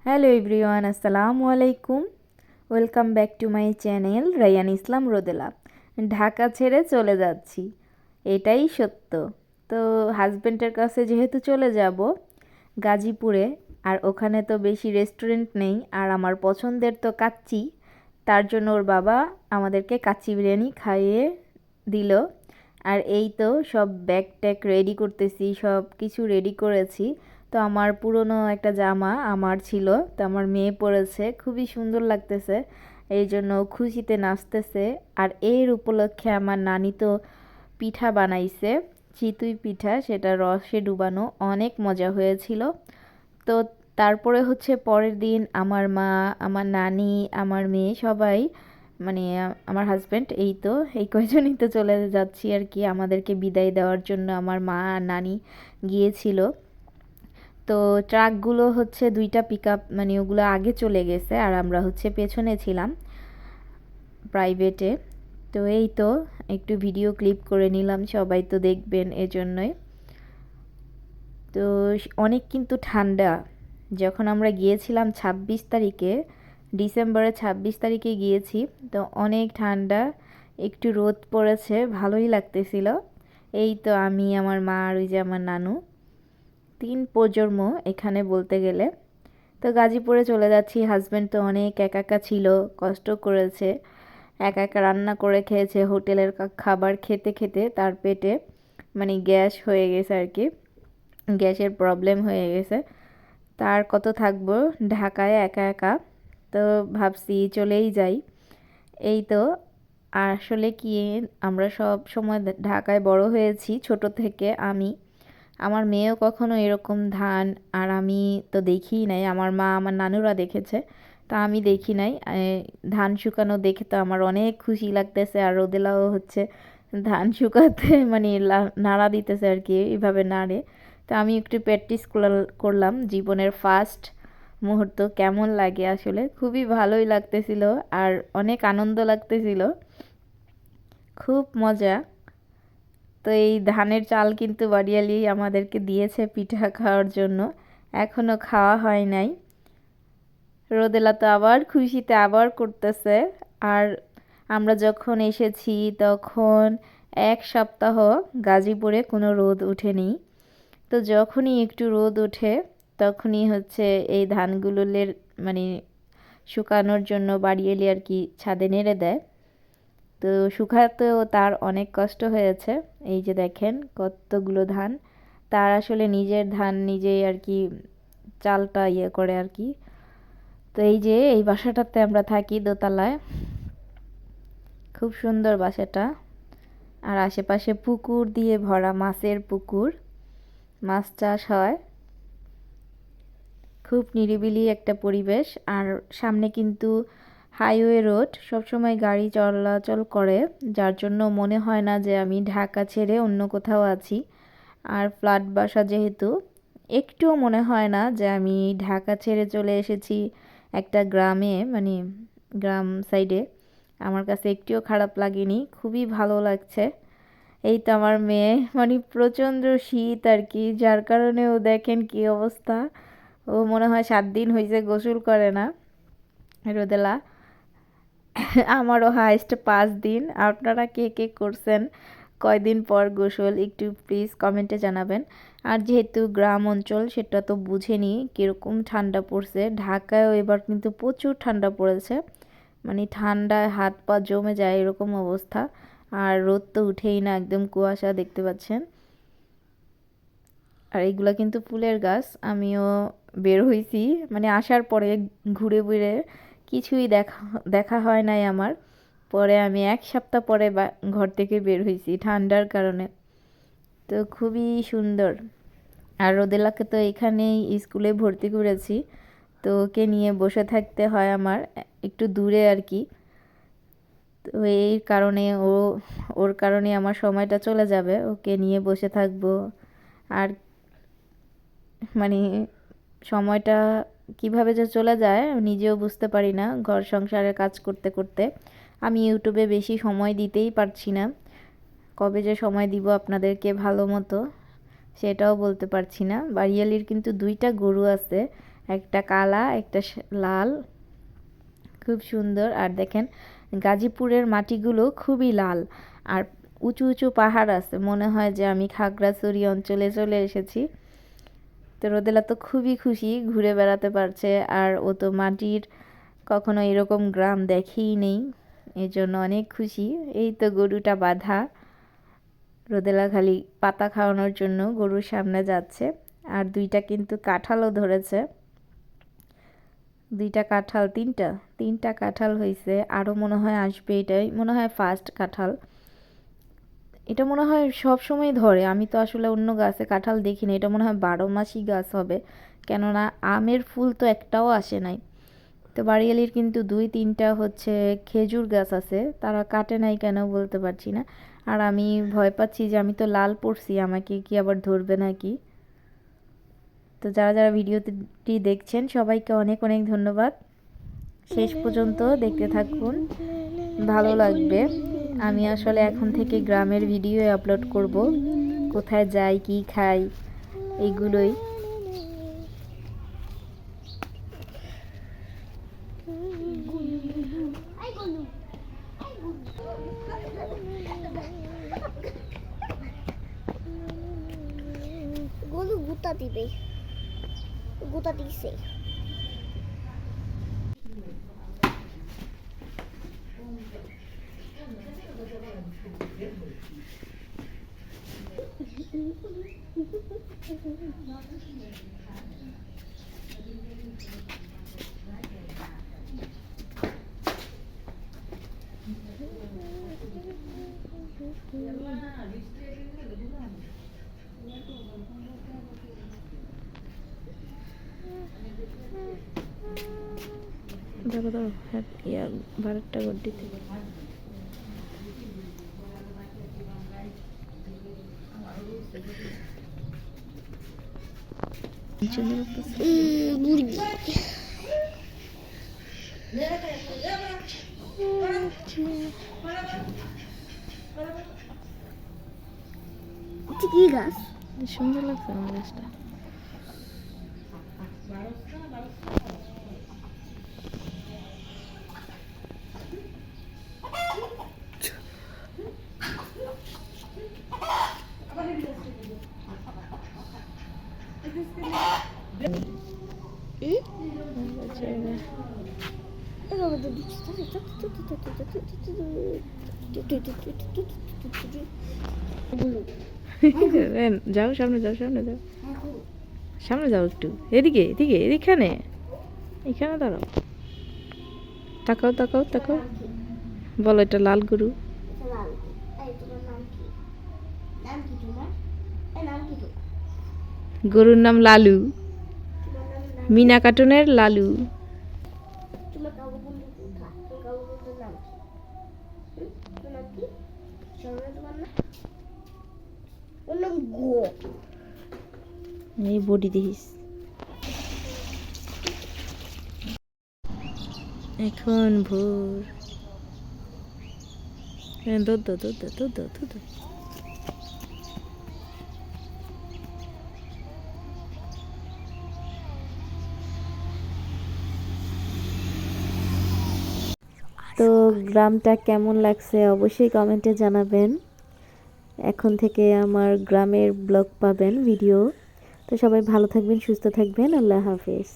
Hello everyone, আসসালামু আলাইকুম। Welcome back to my channel Rayan Islam Rodela. Dhaka ছেড়ে চলে যাচ্ছি, এটাই সত্য। তো হাজব্যান্ডের কাছে যেহেতু চলে যাব গাজীপুরে, আর ওখানে তো বেশি রেস্টুরেন্ট নেই, আর আমার পছন্দের তো কাচ্চি, তার জন্য ওর বাবা আমাদেরকে কাচ্চি বিরিয়ানি খাইয়ে দিল। আর এই তো সব ব্যাগ ট্যাগ রেডি করতেছি, সব কিছু রেডি করেছি। তো আমার পুরনো একটা জামা আমার ছিল, তো আমার মেয়ে পরেছে, খুবই সুন্দর লাগতেছে, এই জন্য খুশিতে নাচতেছে। আর এর উপলক্ষে আমার নানি তো পিঠা বানাইছে, চিতই পিঠা, সেটা রসে ডুবানো, অনেক মজা হয়েছিল। তো তারপরে হচ্ছে পরের দিন আমার মা, আমার নানি, আমার মেয়ে সবাই, মানে আমার হাজব্যান্ড, এই তো এই কয়জনই তো চলে যাচ্ছি আর কি। আমাদেরকে বিদায় দেওয়ার জন্য আমার মা আর নানি গিয়েছিল। তো ট্রাকগুলো হচ্ছে দুইটা পিক আপ, মানে ওগুলো আগে চলে গেছে, আর আমরা হচ্ছে পেছনে ছিলাম প্রাইভেটে। তো এই তো একটু ভিডিও ক্লিপ করে নিলাম, সবাই তো দেখবেন এজন্যই। তো অনেক কিন্তু ঠান্ডা, যখন আমরা গিয়েছিলাম 26 তারিখে, ডিসেম্বরের 26 তারিখে গিয়েছি, তো অনেক ঠান্ডা, একটু রোদ পড়েছে, ভালোই লাগতেছিল। এই তো আমি, আমার মা, আর ওই যে আমার নানু, 3 প্রজন্ম এখানে বলতে গেলে। তো গাজীপুরে চলে যাচ্ছি। হাজব্যান্ড তো অনেক একা একা ছিল, কষ্ট করেছে, একা একা রান্না করে খেয়েছে, হোটেলের খাবার খেতে খেতে তার পেটে মানে গ্যাস হয়ে গেছে আর কি, গ্যাসের প্রবলেম হয়ে গেছে। তার কত থাকবো ঢাকায় একা একা, তো ভাবছি চলেই যাই। এই তো আসলে কি, আমরা সব সময় ঢাকায় বড় হয়েছি ছোট থেকে। আমি, আমার মেয়েও কখনো এরকম ধান, আর আমি তো দেখিই নাই, আমার মা আমার নানুরা দেখেছে, তা আমি দেখি নাই। ধান শুকানো দেখে তো আমার অনেক খুশি লাগতেছে, আর রোদেলাও হচ্ছে ধান শুকাতে মানে নাড়া দিতেছে আর কি, এইভাবে নাড়ে। তো আমি একটু প্র্যাকটিস করলাম, জীবনের ফার্স্ট মুহূর্ত কেমন লাগে, আসলে খুবই ভালোই লাগতেছিল, আর অনেক আনন্দ লাগতেছিল, খুব মজা। তো এই ধানের চাল কিন্তু বাড়িয়ালি আমাদেরকে দিয়েছে পিঠা খাওয়ার জন্য, এখনো খাওয়া হয় নাই। রোদেলা তো আবার খুশিতে আবার করতেছে। আর আমরা যখন এসেছি তখন 1 সপ্তাহ গাজীপুরে কোনো রোদ ওঠেনি। তো যখনই একটু রোদ ওঠে তখনই হচ্ছে এই ধানগুলোর মানে শুকানোর জন্য বাড়িয়ালি আর কি ছাদে নেড়ে দেয়। তো শুকাতেও তার অনেক কষ্ট হয়েছে। এই যে দেখেন কতগুলো ধান, তার আসলে নিজের ধান নিজেই আর কি চালটা ইয়ে করে আর কি। তো এই যে এই বাসাটাতে আমরা থাকি দোতলায়, খুব সুন্দর বাসাটা, আর আশেপাশে পুকুর দিয়ে ভরা, মাছের পুকুর, মাছ চাষ হয়, খুব নিরিবিলি একটা পরিবেশ। আর সামনে কিন্তু হাইওয়ে রোড, সবসময় গাড়ি চলাচল করে, যার জন্য মনে হয় না যে আমি ঢাকা ছেড়ে অন্য কোথাও আছি। আর ফ্ল্যাট বাসা যেহেতু, একটুও মনে হয় না যে আমি ঢাকা ছেড়ে চলে এসেছি একটা গ্রামে, মানে গ্রাম সাইডে। আমার কাছে একটুও খারাপ লাগেনি, খুবই ভালো লাগছে। এই তো আমার মেয়ে, মানে প্রচণ্ড শীত আর কি, যার কারণে ও দেখেন কি অবস্থা, ও মনে হয় 7 দিন হয়েছে গোসল করে না। রোদেলা, আমারও হাইস্ট 5 দিন। আপনারা কে কে করছেন কয়দিন পর গোসল, একটু প্লিজ কমেন্টে জানাবেন। আর যেহেতু গ্রাম অঞ্চল, সেটা তো বুঝেনি কীরকম ঠান্ডা পড়ছে। ঢাকায়ও এবার কিন্তু প্রচুর ঠান্ডা পড়েছে, মানে ঠান্ডায় হাত পা জমে যায় এরকম অবস্থা। আর রোদ তো উঠেই না, একদম কুয়াশা দেখতে পাচ্ছেন। আর এইগুলা কিন্তু ফুলের গাছ, আমিও বের হইছি, মানে আসার পরে ঘুরে ঘুরে কিছুই দেখা দেখা হয় নাই আমার। পরে আমি 1 সপ্তাহ পরে ঘর থেকে বের হইছি ঠান্ডার কারণে। তো খুবই সুন্দর। আর রোদেলাকে তো এখানেই স্কুলে ভর্তি করেছি, তো ওকে নিয়ে বসে থাকতে হয় আমার, একটু দূরে আর কি। তো এই কারণে ওর কারণে আমার সময়টা চলে যাবে, ওকে নিয়ে বসে থাকবো। আর মানে সময়টা কিভাবে যে চলে যায় নিজেও বুঝতে পারি না, ঘর সংসারের কাজ করতে করতে। আমি ইউটিউবে বেশি সময় দিতেই পারছি না, কবে যে সময় দিব আপনাদেরকে ভালো মতো সেটাও বলতে পারছি না। বাড়িয়ালির কিন্তু 2টা গরু আছে, একটা কালা একটা লাল, খুব সুন্দর। আর দেখেন গাজীপুরের মাটিগুলো খুবই লাল, আর উঁচু উঁচু পাহাড় আছে, মনে হয় যে আমি খাগড়াছড়ি অঞ্চলে চলে এসেছি। তো রোদেলা তো খুবই খুশি, ঘুরে বেড়াতে পারছে, আর ও তো মাটির কখনো এরকম গ্রাম দেখেই নেই, এই জন্য অনেক খুশি। এই তো গরুটা বাঁধা, রোদেলা খালি পাতা খাওয়ানোর জন্য গরুর সামনে যাচ্ছে। আর দুইটা কিন্তু কাঁঠালও ধরেছে, দুইটা কাঁঠাল, তিনটা কাঁঠাল হয়েছে, আরও মনে হয় আসবে। এটাই মনে হয় ফার্স্ট কাঁঠাল, এটা মনে হয় সব সময় ধরে। আমি তো আসলে অন্য গাছে কাঁঠাল দেখিনি, এটা মনে হয় 12 মাসই গাছ হবে, কেননা আমের ফুল তো একটাও আসে নাই। তো বাড়িয়ালির কিন্তু 2-3টা হচ্ছে খেজুর গাছ আছে, তারা কাটে নাই কেন বলতে পারছি না। আর আমি ভয় পাচ্ছি যে আমি তো লাল পড়ছি, আমাকে কি আবার ধরবে নাকি। তো যারা যারা ভিডিওটি দেখছেন সবাইকে অনেক অনেক ধন্যবাদ, শেষ পর্যন্ত দেখতে থাকুন, ভালো লাগবে। আমি আসলে এখন থেকে গ্রামের ভিডিও আপলোড করব, কোথায় যাই কি খাই এইগুলোই। গরু গুতা দিবে, গুতা দিছে। দাঁড়ো দাঁড়ো, হ্যাঁ ইয়া ভাড়াটা গড্ডিতে মুরগি কি গাছ? সুন্দর লাগছে আমার গাছটা। যাও সামনে যাও, সামনে যাও, সামনে যাও একটু, এদিকে এদিকে এখানে, এখানে দাঁড়াও, তাকাও তাকাও তাকাও, বলো এটা লাল গরু। গরুর নাম লালু, মিনা কার্টুনের লালু। এই বডি দেখিস। এখন ভোর, দুধ দুধ দুধ দুধ দুধ। তো গ্রামটা কেমন লাগছে অবশ্যই কমেন্টে জানাবেন। এখন থেকে আমার গ্রামের ব্লগ পাবেন ভিডিও। তো সবাই ভালো থাকবেন, সুস্থ থাকবেন, আল্লাহ হাফেজ।